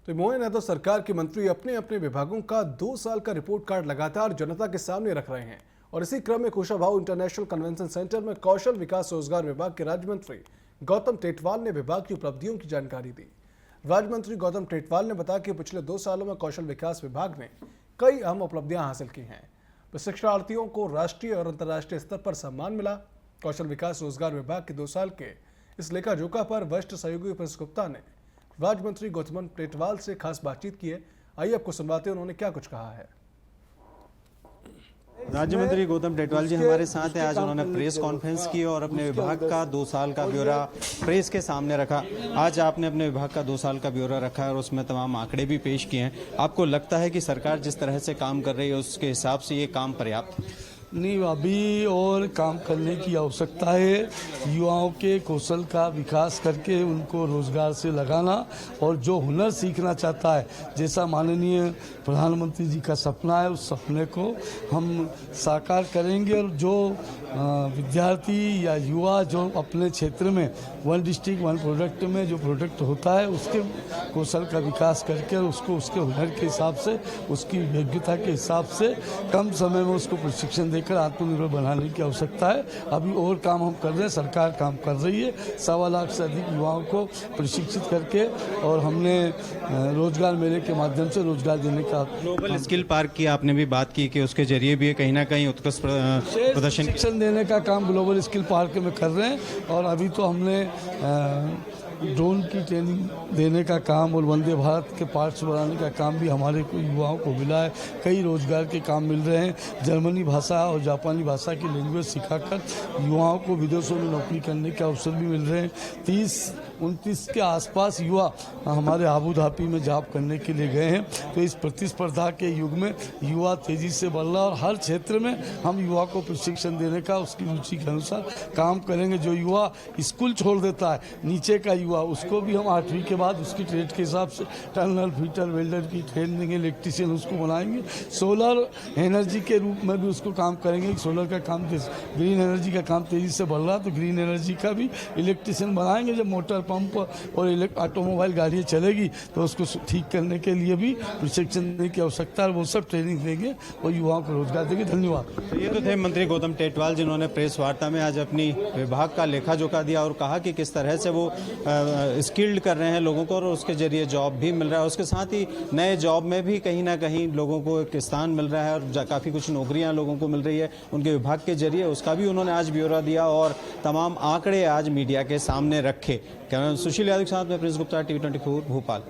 तो मोहन यादव सरकार के मंत्री अपने अपने विभागों का 2 साल का रिपोर्ट कार्ड लगातार जनता के सामने रख रहे हैं। और इसी क्रम में कुशाभाऊ इंटरनेशनल कन्वेंशन सेंटर में कौशल विकास रोजगार विभाग के राज्य मंत्री गौतम टेटवाल ने विभाग की उपलब्धियों की जानकारी दी। राज्य मंत्री गौतम टेटवाल ने बताया कि पिछले 2 सालों में कौशल विकास विभाग ने कई अहम उपलब्धियां हासिल की हैं। प्रशिक्षणार्थियों को राष्ट्रीय और अंतर्राष्ट्रीय स्तर पर सम्मान मिला। कौशल विकास रोजगार विभाग के 2 साल के इस लेखा जोखा पर वरिष्ठ सहयोगी प्रिंस गुप्ता ने राज्य मंत्री गौतम टेटवाल से खास बातचीत की है। आइए आपको सुनवाते हैं उन्होंने क्या कुछ कहा है। राज्य मंत्री गौतम टेटवाल जी हमारे साथ हैं। आज उन्होंने प्रेस कॉन्फ्रेंस की और अपने विभाग का 2 साल का ब्यौरा प्रेस के सामने रखा। आज आपने अपने विभाग का 2 साल का ब्यौरा रखा है और उसमें तमाम आंकड़े भी पेश किए हैं। आपको लगता है कि सरकार जिस तरह से काम कर रही है उसके हिसाब से ये काम पर्याप्त है? नहीं, अभी और काम करने की आवश्यकता है। युवाओं के कौशल का विकास करके उनको रोजगार से लगाना और जो हुनर सीखना चाहता है, जैसा माननीय प्रधानमंत्री जी का सपना है, उस सपने को हम साकार करेंगे। और जो विद्यार्थी या युवा जो अपने क्षेत्र में वन डिस्ट्रिक्ट वन प्रोडक्ट में जो प्रोडक्ट होता है उसके कौशल का विकास करके उसको उसके हुनर के हिसाब से, उसकी योग्यता के हिसाब से कम समय में उसको प्रशिक्षण देकर आत्मनिर्भर बनाने की आवश्यकता है। अभी और काम हम कर रहे हैं, सरकार काम कर रही है। 1.25 लाख से अधिक युवाओं को प्रशिक्षित करके और हमने रोजगार मेले के माध्यम से रोजगार देने का ग्लोबल स्किल पार्क की आपने भी बात की कि उसके जरिए भी कहीं ना कहीं उत्कृष्ट प्रदर्शन देने का काम ग्लोबल स्किल पार्क में कर रहे हैं। और अभी तो हमने ड्रोन की ट्रेनिंग देने का काम और वंदे भारत के पार्ट्स बनाने का काम भी हमारे को युवाओं को मिला है। कई रोजगार के काम मिल रहे हैं। जर्मनी भाषा और जापानी भाषा की लैंग्वेज सिखाकर युवाओं को विदेशों में नौकरी करने के अवसर भी मिल रहे हैं। 30-29 के आसपास युवा हमारे आबू धाबी में जॉब करने के लिए गए हैं। तो इस प्रतिस्पर्धा के युग में युवा तेजी से बढ़ रहा है और हर क्षेत्र में हम युवा को प्रशिक्षण देने का उसकी रुचि के अनुसार काम करेंगे। जो युवा स्कूल छोड़ देता है, नीचे का युवा, उसको भी हम 8वीं के बाद उसकी ट्रेड के हिसाब से टर्नर फिटर वेल्डर की ट्रेड देंगे, इलेक्ट्रीशियन उसको बनाएंगे। सोलर एनर्जी के रूप में भी उसको काम करेंगे। सोलर का काम, ग्रीन एनर्जी का काम तेजी से बढ़ रहा है तो ग्रीन एनर्जी का भी इलेक्ट्रीशियन बनाएंगे। जब मोटर पंप और ऑटोमोबाइल गाड़ियाँ चलेगी तो उसको ठीक करने के लिए भी प्रशिक्षण देने की आवश्यकता है। वो सब ट्रेनिंग देंगे और युवाओं को रोजगार देंगे। धन्यवाद। तो ये तो थे मंत्री गौतम टेटवाल जिन्होंने प्रेस वार्ता में आज अपनी विभाग का लेखा जोखा दिया और कहा कि किस तरह से वो स्किल्ड कर रहे हैं लोगों को और उसके जरिए जॉब भी मिल रहा है। उसके साथ ही नए जॉब में भी कहीं ना कहीं लोगों को एक स्थान मिल रहा है और काफ़ी कुछ नौकरियां लोगों को मिल रही है उनके विभाग के जरिए। उसका भी उन्होंने आज ब्यौरा दिया और तमाम आंकड़े आज मीडिया के सामने रखे। कैमरामैन सुशील यादव के साथ में प्रिंस गुप्ता, TV 24 भोपाल।